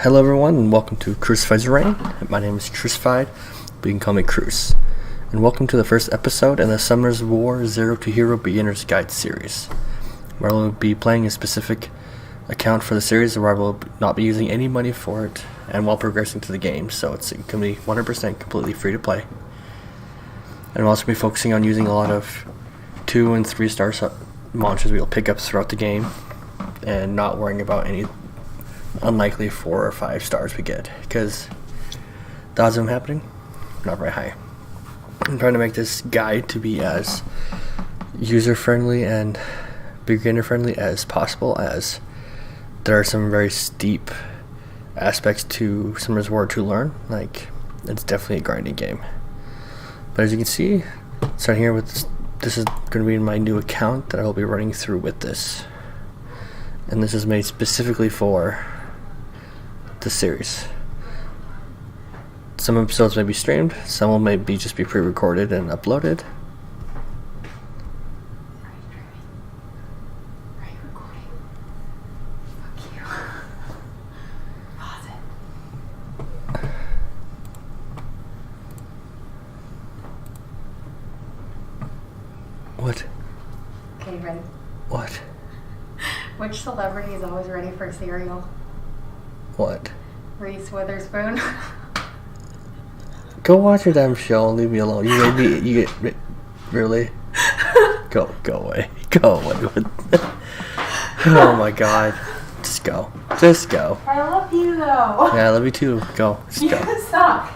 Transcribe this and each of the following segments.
Hello everyone and welcome to Crucified's Reign. My name is Crucified, but you can call me Cruce. And welcome to the first episode in the Summer's War Zero to Hero Beginner's Guide series, where I will be playing a specific account for the series where I will not be using any money for it and while progressing to the game, so it's going to be 100% completely free to play. And I'll also be focusing on using a lot of 2 and 3 star monsters we'll pick up throughout the game and not worrying about any unlikely 4 or 5 stars we get, because the odds of them happening not very high. I'm trying to make this guide to be as user friendly and beginner friendly as possible, as there are some very steep aspects to Summer's War to learn. Like, it's definitely a grinding game. But as you can see, starting here with this is going to be my new account that I will be running through with this, and this is made specifically for the series. Some episodes may be streamed, some will maybe just be pre-recorded and uploaded. What? Okay, ready? What? Which celebrity is always ready for cereal? What? Reese Witherspoon. Go watch your damn show and leave me alone. You made me. You get really. Go away. Go away. Oh my god. Just go. Just go. I love you though. Yeah, I love you too. Go. Just go. You suck.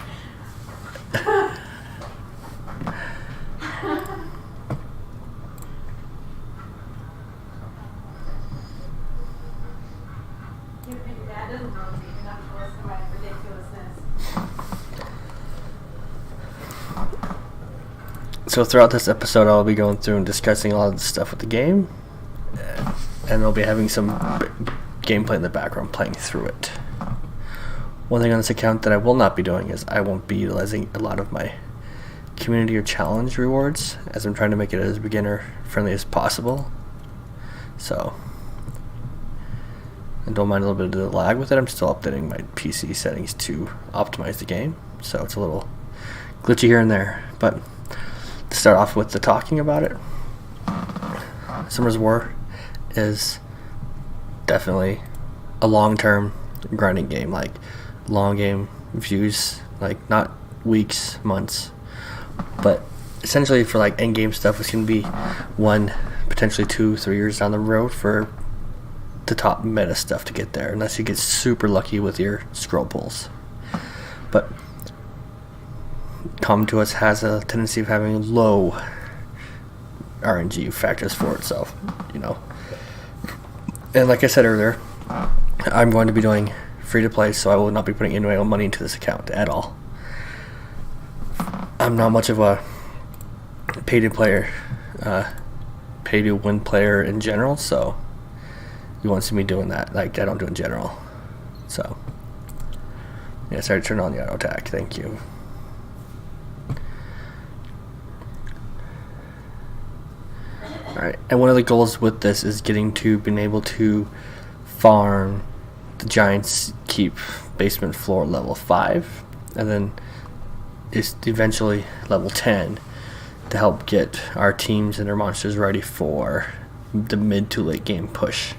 So throughout this episode, I'll be going through and discussing a lot of the stuff with the game, and I'll be having some gameplay in the background playing through it. One thing on this account that I will not be doing is I won't be utilizing a lot of my community or challenge rewards, as I'm trying to make it as beginner friendly as possible. So, and don't mind a little bit of the lag with it. I'm still updating my PC settings to optimize the game, so it's a little glitchy here and there. But to start off with the talking about it, Summer's War is definitely a long-term grinding game, like long game views, like not weeks, months, but essentially for like end game stuff, it's going to be 1, potentially 2, 3 years down the road for the top meta stuff to get there, unless you get super lucky with your scroll pulls. But Come To Us has a tendency of having low RNG factors for itself, you know. And like I said earlier, I'm going to be doing free to play, so I will not be putting any of my own money into this account at all. I'm not much of a pay to win player in general, so you won't see me doing that. Like, I don't do it in general. So yeah, sorry to turn on the auto attack. Thank you. Alright, and one of the goals with this is getting to being able to farm the Giants Keep basement floor level 5, and then is eventually level 10 to help get our teams and their monsters ready for the mid to late game push,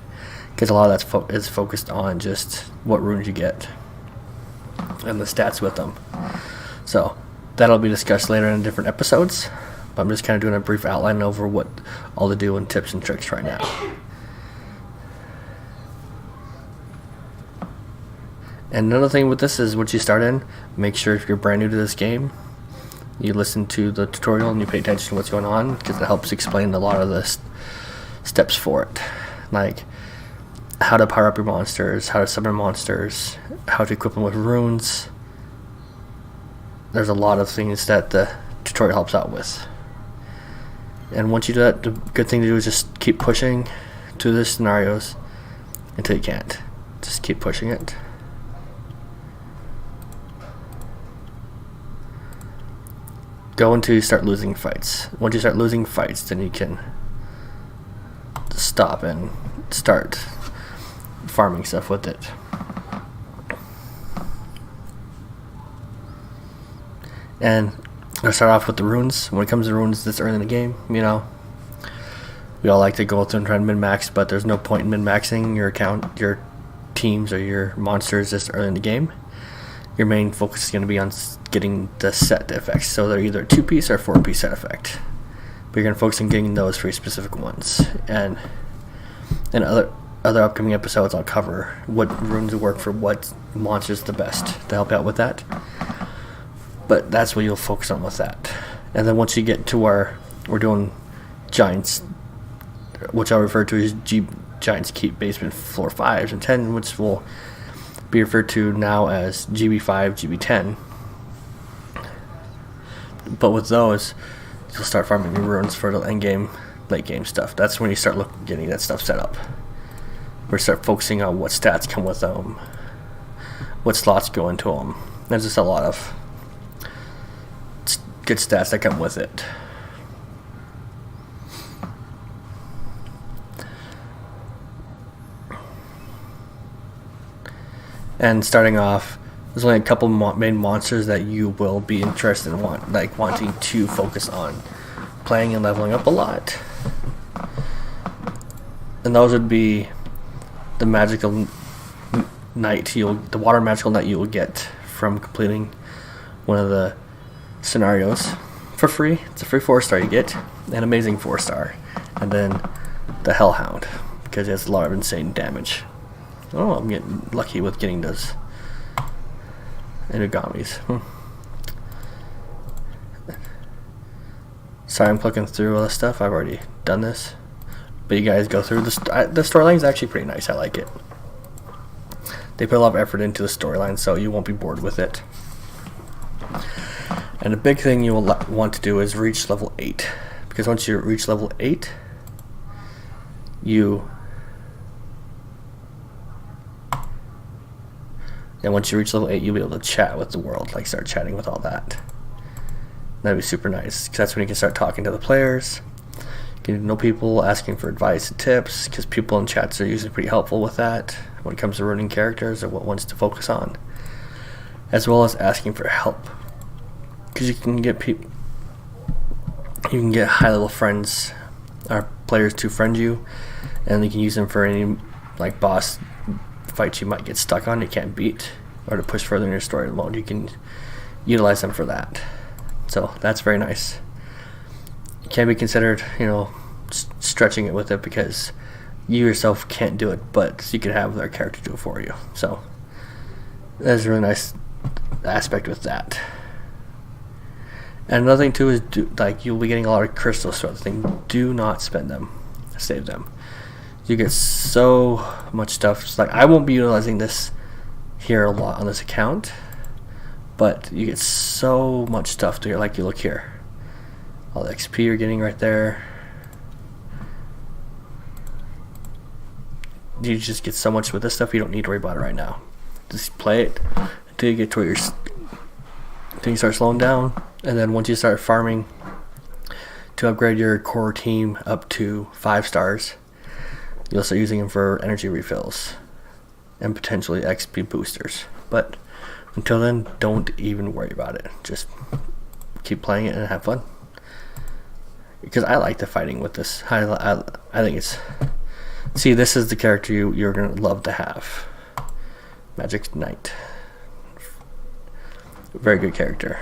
because a lot of that is focused on just what runes you get and the stats with them. So that'll be discussed later in different episodes, but I'm just kind of doing a brief outline over what all to do and tips and tricks right now. And another thing with this is, once you start in, make sure if you're brand new to this game, you listen to the tutorial and you pay attention to what's going on, because it helps explain a lot of the steps for it, like how to power up your monsters, how to summon monsters, how to equip them with runes. There's a lot of things that the tutorial helps out with. And once you do that, the good thing to do is just keep pushing to the scenarios until you can't. Just keep pushing it. Go until you start losing fights. Once you start losing fights, then you can stop and start farming stuff with it. And I'll start off with the runes. When it comes to runes this early in the game, we all like to go through and try to min-max, but there's no point in min-maxing your account, your teams, or your monsters this early in the game. Your main focus is going to be on getting the set effects. So they're either a 2-piece or a 4-piece set effect. But you're going to focus on getting those for specific ones. And in other upcoming episodes, I'll cover what runes work for what monsters the best to help out with that. But that's what you'll focus on with that. And then once you get to where we're doing giants, which I'll refer to as Giants Keep Basement Floor 5s and 10, which will be referred to now as GB5, GB10. But with those, you'll start farming your runes for the end game, late game stuff. That's when you start getting that stuff set up. We start focusing on what stats come with them, what slots go into them. There's just a lot of good stats that come with it. And starting off, there's only a couple main monsters that you will be interested in wanting to focus on playing and leveling up a lot. And those would be the magical knight the water magical knight you will get from completing one of the scenarios for free. It's a free 4-star you get, an amazing 4-star, and then the Hellhound because it has a lot of insane damage. Oh, I'm getting lucky with getting those Inugamis. Sorry, I'm clicking through all this stuff. I've already done this, but you guys go through the storyline is actually pretty nice. I like it. They put a lot of effort into the storyline, so you won't be bored with it. And the big thing you will want to do is reach level 8, because once you reach level 8, once you reach level 8, you'll be able to chat with the world, like start chatting with all that. That'd be super nice, because that's when you can start talking to the players, getting to know people, asking for advice and tips, because people in chats are usually pretty helpful with that when it comes to running characters or what ones to focus on, as well as asking for help, because you can get high-level friends or players to friend you, and you can use them for any boss fights you might get stuck on you can't beat, or to push further in your story mode. You can utilize them for that, so that's very nice. You can be considered stretching it with it, because you yourself can't do it, but you can have their character do it for you. So that's a really nice aspect with that. And another thing too is you'll be getting a lot of crystals throughout the thing. Do not spend them, save them. You get so much stuff. It's I won't be utilizing this here a lot on this account, but you get so much stuff to you look here. All the XP you're getting right there. You just get so much with this stuff, you don't need to worry about it right now. Just play it until you get to where until you start slowing down, and then once you start farming to upgrade your core team up to 5 stars, you'll start using them for energy refills and potentially XP boosters. But until then, don't even worry about it. Just keep playing it and have fun. Because I like the fighting with this. I think it's... See, this is the character you're going to love to have. Magic Knight. Very good character.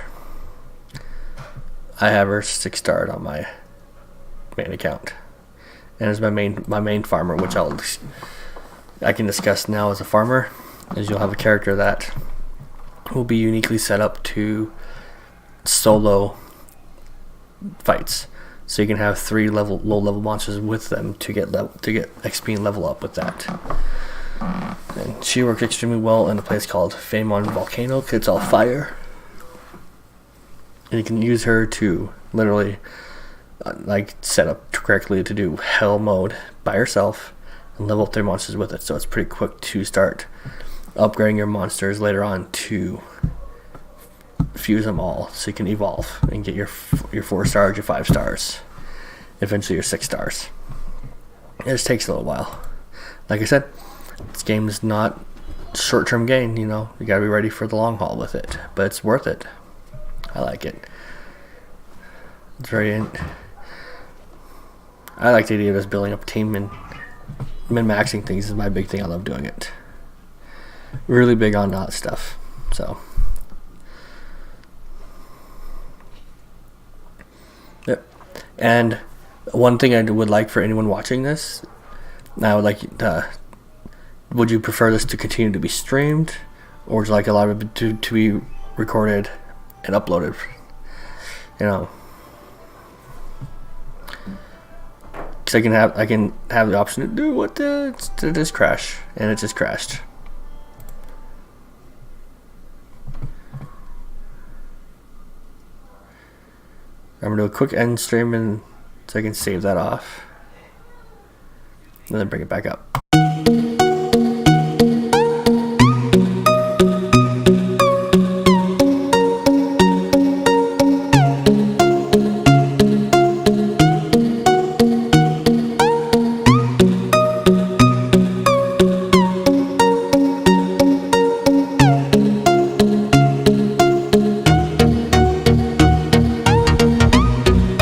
I have her 6-starred on my main account. And as my main farmer, which I can discuss now as a farmer, is you'll have a character that will be uniquely set up to solo fights. So you can have 3 low level monsters with them to get XP and level up with that. And she works extremely well in a place called Famon Volcano, because it's all fire. And you can use her to literally set up correctly to do hell mode by herself and level up their monsters with it. So it's pretty quick to start upgrading your monsters later on to fuse them all, so you can evolve and get your 4 stars, your 5 stars, eventually your 6 stars. It just takes a little while. Like I said, this game is not short-term gain. You gotta be ready for the long haul with it, but it's worth it. I like it. It's I like the idea of just building up a team and min-maxing things is my big thing. I love doing it. Really big on that stuff. So, yep. And one thing I would like for anyone watching this, I would like would you prefer this to continue to be streamed, or would you like a lot of it to be recorded and uploaded? Because I can have the option to do what to just crash, and it just crashed. I'm gonna do a quick end stream, and so I can save that off, and then bring it back up.